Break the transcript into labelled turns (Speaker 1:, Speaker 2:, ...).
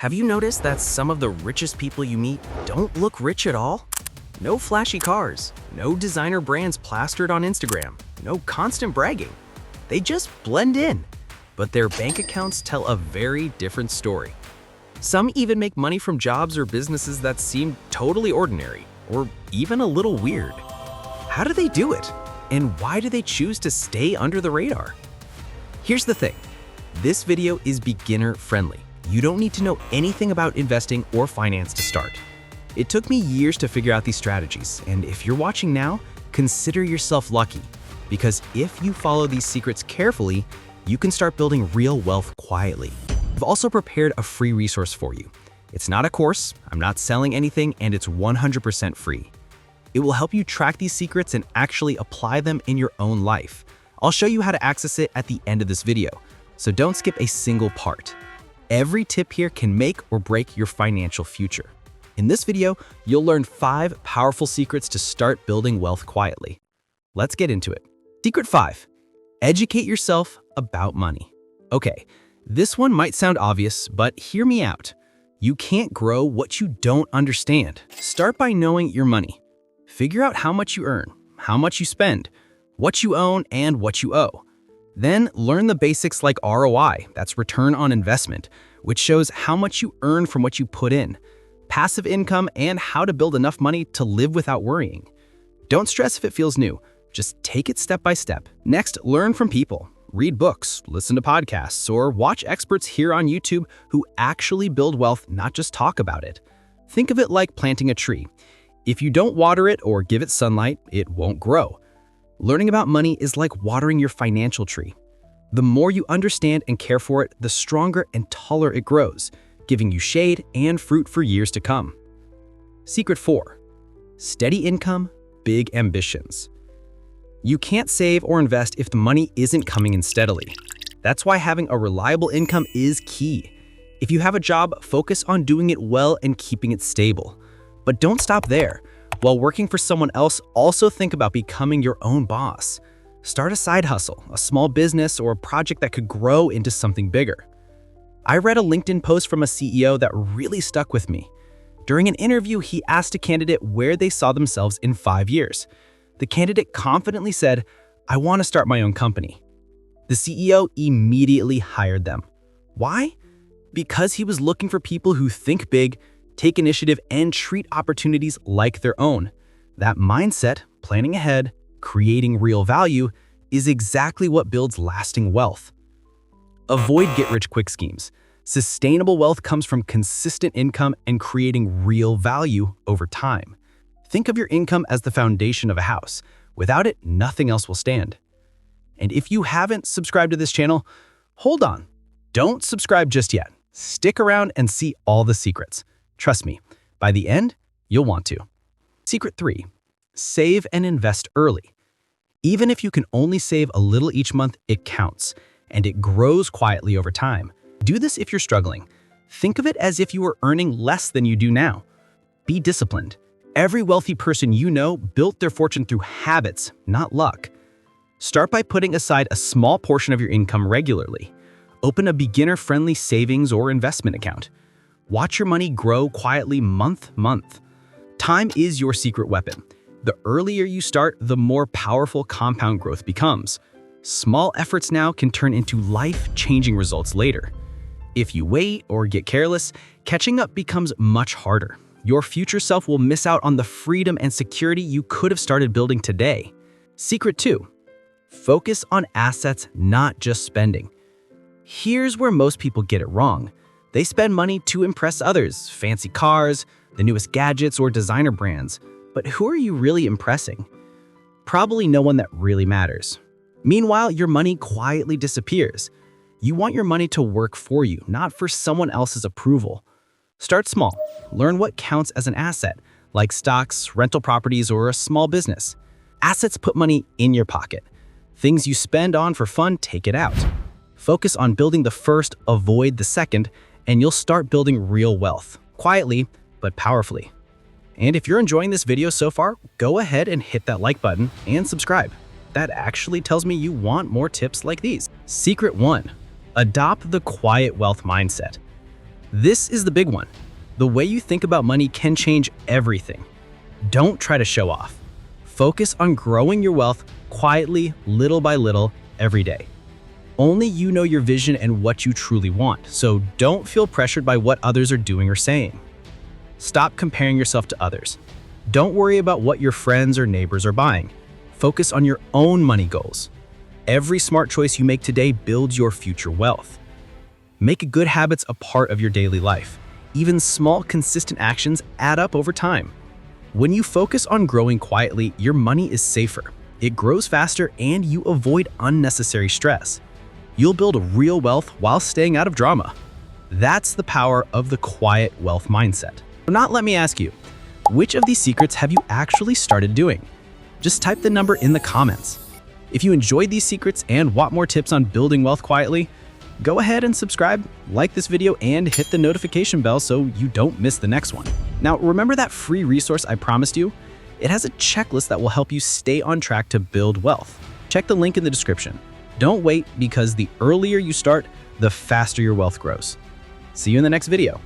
Speaker 1: Have you noticed that some of the richest people you meet don't look rich at all? No flashy cars, no designer brands plastered on Instagram, no constant bragging. They just blend in. But their bank accounts tell a very different story. Some even make money from jobs or businesses that seem totally ordinary, or even a little weird. How do they do it? And why do they choose to stay under the radar? Here's the thing. This video is beginner friendly. You don't need to know anything about investing or finance to start. It took me years to figure out these strategies, and if you're watching now, consider yourself lucky. Because if you follow these secrets carefully, you can start building real wealth quietly. I've also prepared a free resource for you. It's not a course, I'm not selling anything, and it's 100% free. It will help you track these secrets and actually apply them in your own life. I'll show you how to access it at the end of this video, so don't skip a single part. Every tip here can make or break your financial future. In this video, you'll learn 5 powerful secrets to start building wealth quietly. Let's get into it. Secret 5. Educate yourself about money. Okay, this one might sound obvious, but hear me out. You can't grow what you don't understand. Start by knowing your money. Figure out how much you earn, how much you spend, what you own, and what you owe. Then learn the basics like ROI, that's return on investment, which shows how much you earn from what you put in, passive income, and how to build enough money to live without worrying. Don't stress if it feels new, just take it step by step. Next, learn from people. Read books, listen to podcasts, or watch experts here on YouTube who actually build wealth, not just talk about it. Think of it like planting a tree. If you don't water it or give it sunlight, it won't grow. Learning about money is like watering your financial tree. The more you understand and care for it, the stronger and taller it grows, giving you shade and fruit for years to come. Secret 4. Steady income, big ambitions. You can't save or invest if the money isn't coming in steadily. That's why having a reliable income is key. If you have a job, focus on doing it well and keeping it stable. But don't stop there. While working for someone else, also think about becoming your own boss. Start a side hustle, a small business, or a project that could grow into something bigger. I read a LinkedIn post from a CEO that really stuck with me. During an interview, he asked a candidate where they saw themselves in 5 years. The candidate confidently said, "I want to start my own company." The CEO immediately hired them. Why? Because he was looking for people who think big, take initiative, and treat opportunities like their own. That mindset, planning ahead, creating real value, is exactly what builds lasting wealth. Avoid get-rich-quick schemes. Sustainable wealth comes from consistent income and creating real value over time. Think of your income as the foundation of a house. Without it, nothing else will stand. And if you haven't subscribed to this channel, hold on. Don't subscribe just yet. Stick around and see all the secrets. Trust me, by the end, you'll want to. Secret 3. Save and invest early. Even if you can only save a little each month, it counts, and it grows quietly over time. Do this if you're struggling. Think of it as if you were earning less than you do now. Be disciplined. Every wealthy person you know built their fortune through habits, not luck. Start by putting aside a small portion of your income regularly. Open a beginner-friendly savings or investment account. Watch your money grow quietly month. Time is your secret weapon. The earlier you start, the more powerful compound growth becomes. Small efforts now can turn into life-changing results later. If you wait or get careless, catching up becomes much harder. Your future self will miss out on the freedom and security you could have started building today. Secret 2. Focus on assets, not just spending. Here's where most people get it wrong. They spend money to impress others, fancy cars, the newest gadgets, or designer brands. But who are you really impressing? Probably no one that really matters. Meanwhile, your money quietly disappears. You want your money to work for you, not for someone else's approval. Start small. Learn what counts as an asset, like stocks, rental properties, or a small business. Assets put money in your pocket. Things you spend on for fun, take it out. Focus on building the first, avoid the second, and you'll start building real wealth, quietly but powerfully. And if you're enjoying this video so far, go ahead and hit that like button and subscribe. That actually tells me you want more tips like these. Secret 1. Adopt the quiet wealth mindset. This is the big one. The way you think about money can change everything. Don't try to show off. Focus on growing your wealth quietly, little by little, every day. Only you know your vision and what you truly want, so don't feel pressured by what others are doing or saying. Stop comparing yourself to others. Don't worry about what your friends or neighbors are buying. Focus on your own money goals. Every smart choice you make today builds your future wealth. Make good habits a part of your daily life. Even small, consistent actions add up over time. When you focus on growing quietly, your money is safer. It grows faster and you avoid unnecessary stress. You'll build real wealth while staying out of drama. That's the power of the quiet wealth mindset. Now, let me ask you, which of these secrets have you actually started doing? Just type the number in the comments. If you enjoyed these secrets and want more tips on building wealth quietly, go ahead and subscribe, like this video, and hit the notification bell so you don't miss the next one. Now, remember that free resource I promised you? It has a checklist that will help you stay on track to build wealth. Check the link in the description. Don't wait, because the earlier you start, the faster your wealth grows. See you in the next video.